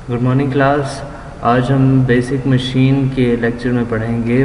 Good morning class. आज हम basic machine के लेक्चर में पढ़ेंगे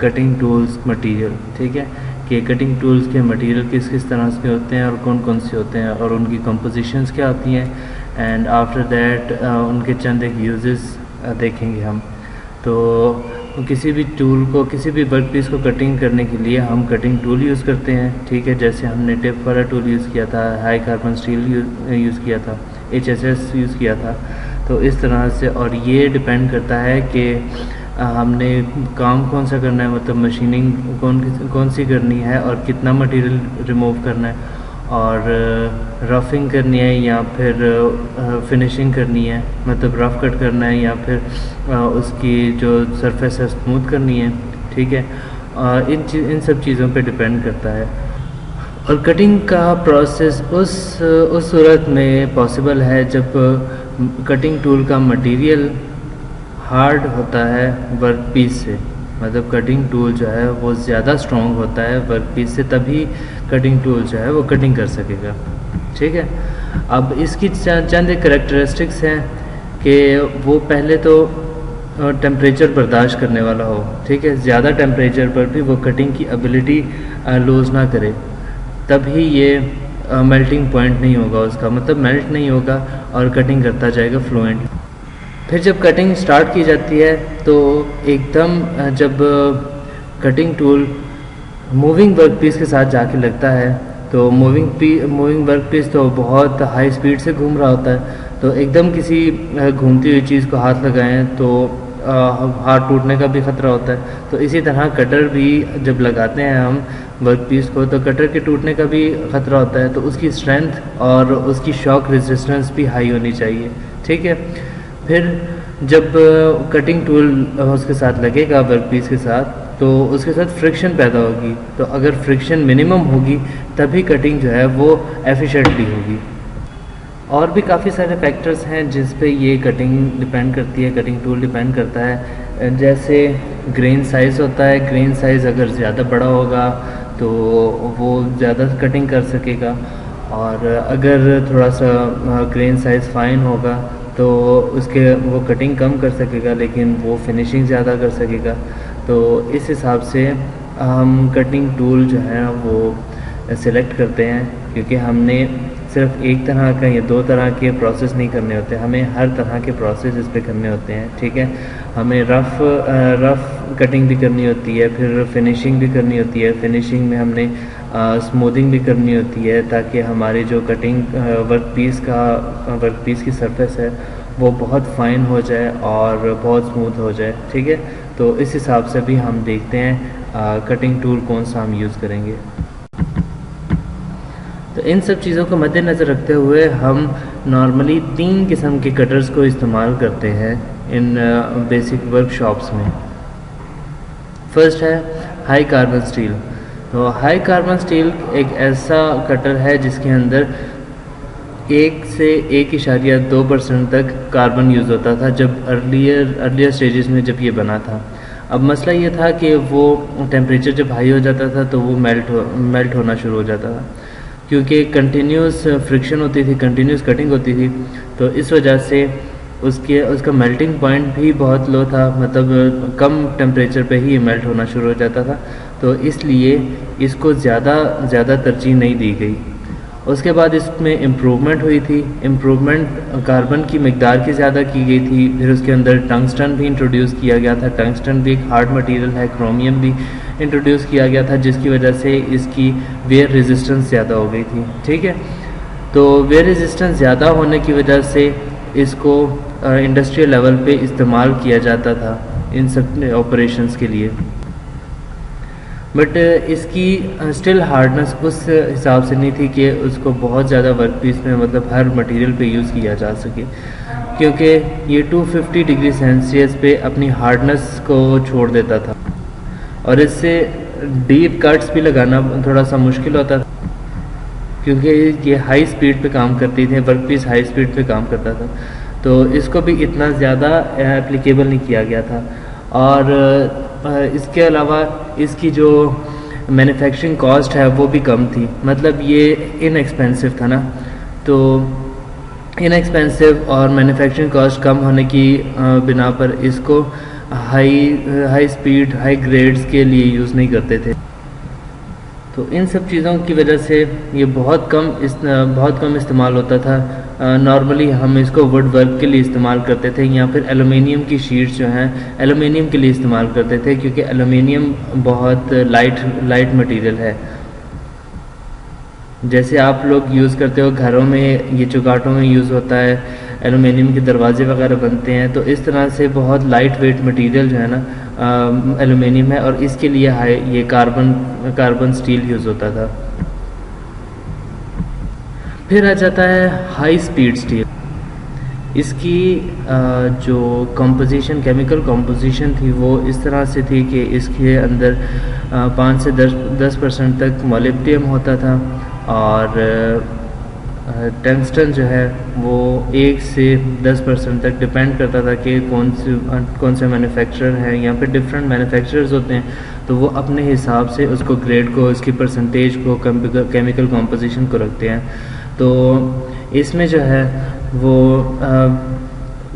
कटिंग टूल्स मटेरियल। ठीक है कि कटिंग टूल्स के मटेरियल किस किस तरह के होते हैं और कौन कौन से होते हैं और उनकी कंपोजिशंस क्या होती हैं। एंड आफ्टर दैट उनके चंद एक यूजेस देखेंगे हम। तो किसी भी टूल को, किसी भी वर्क पीस को कटिंग करने के लिए हम कटिंग टूल यूज़ करते हैं। ठीक है, जैसे हमने टिप वाला टूल यूज़ किया था, हाई कार्बन स्टील यूज़ किया था, HSS यूज़ किया था। तो इस तरह से, और ये डिपेंड करता है कि हमने काम कौन सा करना है, मतलब मशीनिंग कौन सी करनी है और कितना मटेरियल रिमूव करना है, और रफिंग करनी है या फिर फिनिशिंग करनी है, मतलब रफ़ कट करना है या फिर उसकी जो सरफेस है स्मूथ करनी है। ठीक है, इन सब चीज़ों पे डिपेंड करता है। और कटिंग का प्रोसेस उस सूरत में पॉसिबल है जब कटिंग टूल का मटेरियल हार्ड होता है वर्क पीस से, मतलब कटिंग टूल जो है वो ज़्यादा स्ट्रॉन्ग होता है वर्क पीस से, तभी कटिंग टूल जो है वो कटिंग कर सकेगा। ठीक है, अब इसकी चंद एक करेक्टरिस्टिक्स हैं कि वो पहले तो टेम्परेचर बर्दाश्त करने वाला हो। ठीक है, ज़्यादा टेम्परेचर पर भी वो कटिंग की एबिलिटी लूज़ ना करे, तभी ये मेल्टिंग पॉइंट नहीं होगा उसका, मतलब मेल्ट नहीं होगा और कटिंग करता जाएगा फ्लुएंट। फिर जब कटिंग स्टार्ट की जाती है तो एकदम जब cutting tool moving work piece के साथ जाके लगता है तो मूविंग वर्क पीस तो बहुत हाई स्पीड से घूम रहा होता है, तो एकदम किसी घूमती हुई चीज़ को हाथ लगाएं तो हाथ टूटने का भी ख़तरा होता है। तो इसी तरह कटर भी जब लगाते हैं हम वर्क पीस को तो कटर के टूटने का भी ख़तरा होता है, तो उसकी स्ट्रेंथ और उसकी शॉक रेजिस्टेंस भी हाई होनी चाहिए। ठीक है, फिर जब कटिंग टूल उसके साथ लगेगा वर्क पीस के साथ तो उसके साथ फ्रिक्शन पैदा होगी, तो अगर फ्रिक्शन मिनिमम होगी तभी कटिंग जो है वो एफिशिएंटली होगी। और भी काफ़ी सारे फैक्टर्स हैं जिस पे ये कटिंग डिपेंड करती है, कटिंग टूल डिपेंड करता है। जैसे ग्रेन साइज़ होता है, ग्रेन साइज़ अगर ज़्यादा बड़ा होगा तो वो ज़्यादा कटिंग कर सकेगा, और अगर थोड़ा सा ग्रेन साइज़ फाइन होगा तो वो कटिंग कम कर सकेगा लेकिन वो फिनिशिंग ज़्यादा कर सकेगा। तो इस हिसाब से हम कटिंग टूल जो है वो सिलेक्ट करते हैं, क्योंकि हमने सिर्फ एक तरह का या दो तरह के प्रोसेस नहीं करने होते, हमें हर तरह के प्रोसेस इस पे करने होते हैं। ठीक है, हमें रफ़ कटिंग भी करनी होती है, फिर फिनिशिंग भी करनी होती है। फिनिशिंग में हमने स्मूदिंग भी करनी होती है ताकि हमारी जो कटिंग वर्क पीस की सरफेस है वो बहुत फाइन हो जाए और बहुत स्मूथ हो जाए। ठीक है, तो इस हिसाब से भी हम देखते हैं कटिंग टूल कौन सा हम यूज़ करेंगे। तो इन सब चीज़ों को मद्देनज़र रखते हुए हम नॉर्मली 3 किस्म के कटर्स को इस्तेमाल करते हैं इन बेसिक वर्कशॉप्स में। फर्स्ट है हाई कार्बन स्टील। तो हाई कार्बन स्टील एक ऐसा कटर है जिसके अंदर 1 से 1.2% तक कार्बन यूज़ होता था जब अर्लियर स्टेजेस में जब ये बना था। अब मसला ये था कि वो टेम्परेचर जब हाई हो जाता था तो वो मेल्ट होना शुरू हो जाता था, क्योंकि कंटिन्यूस फ्रिक्शन होती थी, कंटिन्यूस कटिंग होती थी, तो इस वजह से उसका मेल्टिंग पॉइंट भी बहुत लो था, मतलब कम टेम्परेचर पे ही मेल्ट होना शुरू हो जाता था। तो इसलिए इसको ज़्यादा तरजीह नहीं दी गई। उसके बाद इसमें इम्प्रूवमेंट हुई थी, इम्प्रूवमेंट कार्बन की मिकदार की ज़्यादा की गई थी। फिर उसके अंदर टंगस्टन भी इंट्रोड्यूस किया गया था। टंगस्टन भी एक हार्ड मटेरियल है, क्रोमियम भी इंट्रोड्यूस किया गया था, जिसकी वजह से इसकी वेयर रेजिस्टेंस ज़्यादा हो गई थी। ठीक है, तो वेयर रेजिस्टेंस ज़्यादा होने की वजह से इसको इंडस्ट्रियल लेवल पे इस्तेमाल किया जाता था इन सब ऑपरेशंस के लिए। बट इसकी स्टिल हार्डनेस उस हिसाब से नहीं थी कि उसको बहुत ज़्यादा वर्क पीस में, मतलब हर मटेरियल पे यूज़ किया जा सके, क्योंकि ये 250 डिग्री सेल्सियस पे अपनी हार्डनेस को छोड़ देता था और इससे डीप कट्स भी लगाना थोड़ा सा मुश्किल होता था, क्योंकि ये हाई स्पीड पे काम करती थी, वर्क पीस हाई स्पीड पे काम करता था, तो इसको भी इतना ज़्यादा एप्लीकेबल नहीं किया गया था। और इसके अलावा इसकी जो मैन्युफैक्चरिंग कॉस्ट है वो भी कम थी, मतलब ये इनएक्सपेंसिव था ना, तो इनएक्सपेंसिव और मैन्युफैक्चरिंग कॉस्ट कम होने की बिना पर इसको हाई स्पीड हाई ग्रेड्स के लिए यूज़ नहीं करते थे। तो इन सब चीज़ों की वजह से ये बहुत कम इस्तेमाल होता था। नॉर्मली हम इसको वुड वर्क के लिए इस्तेमाल करते थे या फिर एलुमिनियम की शीट्स जो हैं एलुमिनियम के लिए इस्तेमाल करते थे, क्योंकि एलुमिनियम बहुत लाइट मटेरियल है। जैसे आप लोग यूज़ करते हो घरों में, ये चौगाटों में यूज़ होता है, एलुमिनियम के दरवाजे वगैरह बनते हैं, तो इस तरह से बहुत लाइट वेट मटेरियल जो है ना एलुमिनियम है, और इसके लिए ये कार्बन स्टील यूज़ होता था। फिर आ जाता है हाई स्पीड स्टील। इसकी जो कंपोजिशन, केमिकल कंपोजिशन थी वो इस तरह से थी कि इसके अंदर 5 से 10% तक मोलिब्डेनम होता था, और टंगस्टन जो है वो 1 से 10% तक डिपेंड करता था कि कौन से मैन्युफैक्चरर हैं, या फिर डिफरेंट मैन्युफैक्चरर्स होते हैं, तो वो अपने हिसाब से उसको ग्रेड को, इसकी परसेंटेज को, केमिकल कंपोजिशन को रखते हैं। तो इसमें जो है वो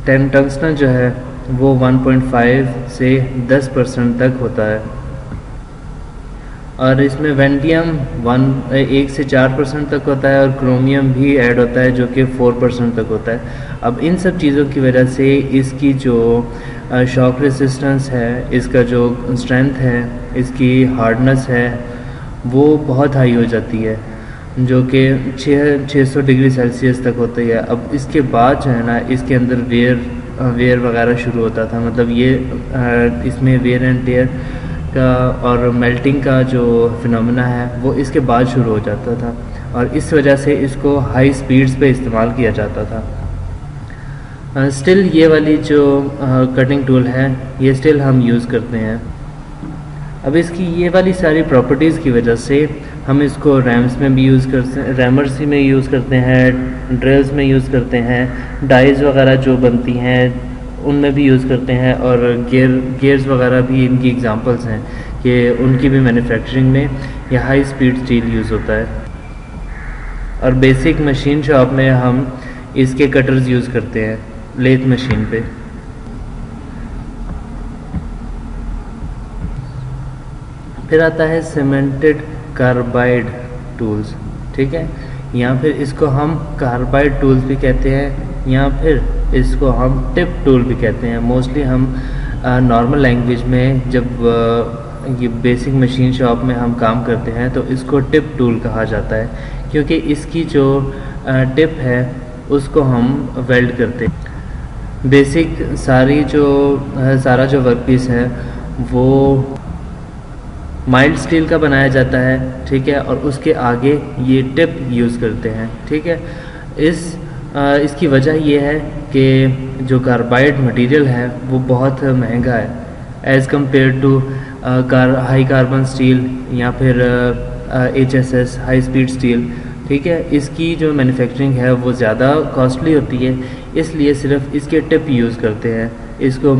टंगस्टन जो है वो 1.5 से 10% तक होता है, और इसमें वेंडियम 1 से 4% तक होता है, और क्रोमियम भी ऐड होता है जो कि 4% तक होता है। अब इन सब चीज़ों की वजह से इसकी जो शॉक रेसिस्टेंस है, इसका जो स्ट्रेंथ है, इसकी हार्डनेस है, वो बहुत हाई हो जाती है, जो कि 600 डिग्री सेल्सियस तक होती है। अब इसके बाद जो है ना इसके अंदर वेयर वगैरह शुरू होता था, मतलब ये इसमें वेयर एंड टेयर का और मेल्टिंग का जो फिनोमेना है वो इसके बाद शुरू हो जाता था, और इस वजह से इसको हाई स्पीड्स पे इस्तेमाल किया जाता था। स्टिल ये वाली जो कटिंग टूल है ये स्टिल हम यूज़ करते हैं। अब इसकी ये वाली सारी प्रॉपर्टीज़ की वजह से हम इसको रैम्स में भी यूज़ करते हैं, रैमर्स में यूज़ करते हैं, ड्रिल्स में यूज़ करते हैं, डाइज वगैरह जो बनती हैं उनमें भी यूज़ करते हैं, और गेयर्स वगैरह भी इनकी एग्जांपल्स हैं कि उनकी भी मैन्युफैक्चरिंग में यह हाई स्पीड स्टील यूज़ होता है। और बेसिक मशीन शॉप में हम इसके कटर्स यूज़ करते हैं लेथ मशीन पे। फिर आता है सीमेंटेड कार्बाइड टूल्स, ठीक है, या फिर इसको हम कार्बाइड टूल्स भी कहते हैं, या फिर इसको हम टिप टूल भी कहते हैं। मोस्टली हम नॉर्मल लैंग्वेज में जब ये बेसिक मशीन शॉप में हम काम करते हैं तो इसको टिप टूल कहा जाता है, क्योंकि इसकी जो टिप है उसको हम वेल्ड करते हैं। बेसिक सारा जो वर्कपीस है वो माइल्ड स्टील का बनाया जाता है, ठीक है, और उसके आगे ये टिप यूज़ करते हैं, ठीक है। इसकी वजह ये है कि जो कार्बाइड मटेरियल है वो बहुत महंगा है as compared to high carbon steel या फिर HSS हाई स्पीड स्टील, ठीक है। इसकी जो मैन्युफैक्चरिंग है वो ज़्यादा कॉस्टली होती है, इसलिए सिर्फ इसके टिप यूज़ करते हैं, इसको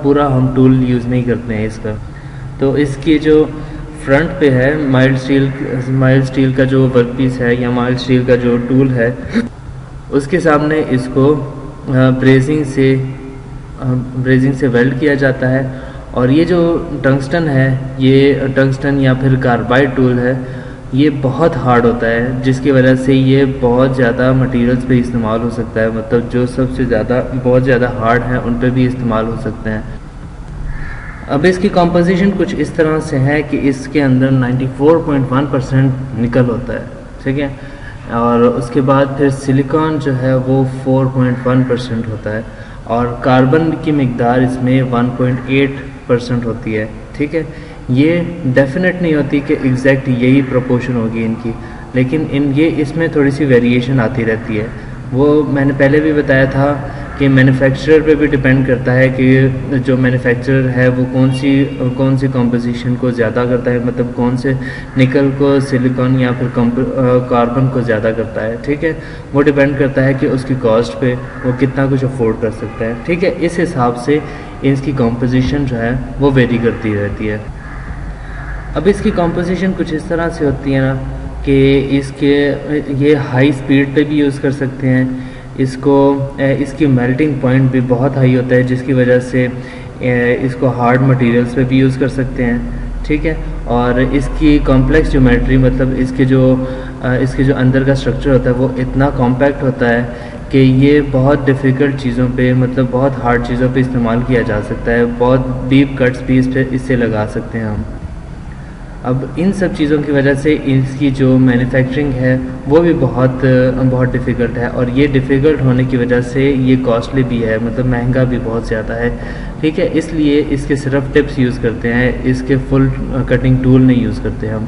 पूरा हम टूल यूज़ नहीं करते हैं इसका। तो इसकी जो फ्रंट पे है माइल्ड स्टील का जो वर्कपीस है या माइल्ड स्टील का जो टूल है, उसके सामने इसको ब्रेजिंग से वेल्ड किया जाता है। और ये जो टंगस्टन है, ये टंगस्टन या फिर कार्बाइड टूल है, ये बहुत हार्ड होता है, जिसकी वजह से ये बहुत ज़्यादा मटेरियल्स पे इस्तेमाल हो सकता है, मतलब जो सबसे बहुत ज़्यादा हार्ड हैं उन पे भी इस्तेमाल हो सकते हैं। अब इसकी कंपोजिशन कुछ इस तरह से है कि इसके अंदर 94.1% निकल होता है, ठीक है, और उसके बाद फिर सिलिकॉन जो है वो 4.1% होता है, और कार्बन की मिकदार इसमें 1.8% होती है, ठीक है। ये डेफिनेट नहीं होती कि एग्जैक्ट यही प्रोपोर्शन होगी इनकी, लेकिन इसमें थोड़ी सी वेरिएशन आती रहती है। वो मैंने पहले भी बताया था कि मैन्युफैक्चरर पे भी डिपेंड करता है कि जो मैन्युफैक्चरर है वो कौन सी कंपोजिशन को ज़्यादा करता है, मतलब कौन से निकल को, सिलिकॉन या फिर कार्बन को ज़्यादा करता है, ठीक है। वो डिपेंड करता है कि उसकी कॉस्ट पे वो कितना कुछ अफोर्ड कर सकता है, ठीक है। इस हिसाब से इसकी कंपोजिशन जो है वो वेरी करती रहती है। अब इसकी कंपोजिशन कुछ इस तरह से होती है ना कि ये हाई स्पीड पे भी यूज़ कर सकते हैं, इसकी मेल्टिंग पॉइंट भी बहुत हाई होता है, जिसकी वजह से इसको हार्ड मटेरियल्स पे भी यूज़ कर सकते हैं, ठीक है। और इसकी कॉम्प्लेक्स ज्योमेट्री, मतलब इसके जो अंदर का स्ट्रक्चर होता है वो इतना कॉम्पैक्ट होता है कि ये बहुत डिफ़िकल्ट चीज़ों पे, मतलब बहुत हार्ड चीज़ों पे इस्तेमाल किया जा सकता है। बहुत डीप कट्स भी इससे लगा सकते हैं हम। अब इन सब चीज़ों की वजह से इसकी जो मैन्युफैक्चरिंग है वो भी बहुत डिफ़िकल्ट है, और ये डिफ़िकल्ट होने की वजह से ये कॉस्टली भी है, मतलब महंगा भी बहुत ज़्यादा है, ठीक है। इसलिए इसके सिर्फ टिप्स यूज़ करते हैं, इसके फुल कटिंग टूल नहीं यूज़ करते हम।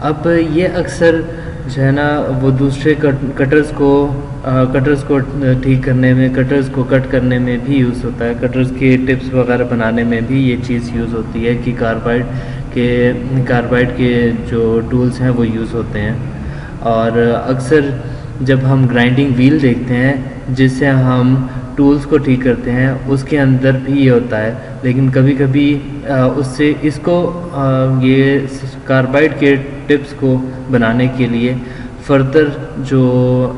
अब ये अक्सर जो है ना वो दूसरे कटर्स को ठीक करने में, कटर्स को कट करने में भी यूज़ होता है। कटर्स के टिप्स वगैरह बनाने में भी ये चीज़ यूज़ होती है कि कार्बाइड के जो टूल्स हैं वो यूज़ होते हैं। और अक्सर जब हम ग्राइंडिंग व्हील देखते हैं जिससे हम टूल्स को ठीक करते हैं, उसके अंदर भी ये होता है, लेकिन कभी कभी उससे ये कार्बाइड के टिप्स को बनाने के लिए फर्दर जो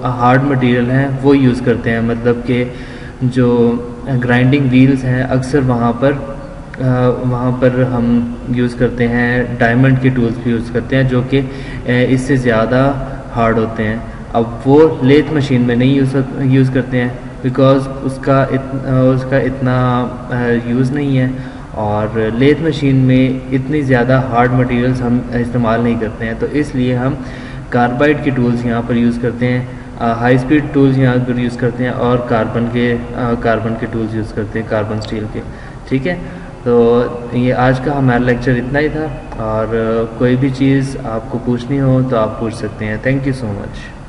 हार्ड मटेरियल हैं वो यूज़ करते हैं। मतलब कि जो ग्राइंडिंग व्हील्स हैं अक्सर वहाँ पर हम यूज़ करते हैं डायमंड के टूल्स भी यूज़ करते हैं, जो कि इससे ज़्यादा हार्ड होते हैं। अब वो लेथ मशीन में नहीं यूज़ करते हैं, बिकॉज़ उसका इतना यूज़ नहीं है, और लेथ मशीन में इतनी ज़्यादा हार्ड मटेरियल्स हम इस्तेमाल नहीं करते हैं, तो इसलिए हम कार्बाइड के टूल्स यहाँ पर यूज़ करते हैं, हाई स्पीड टूल्स यहाँ पर यूज़ करते हैं, और कार्बन के टूल्स यूज़ करते हैं, कार्बन स्टील के, ठीक है। तो ये आज का हमारा लेक्चर इतना ही था, और कोई भी चीज़ आपको पूछनी हो तो आप पूछ सकते हैं। Thank you so much.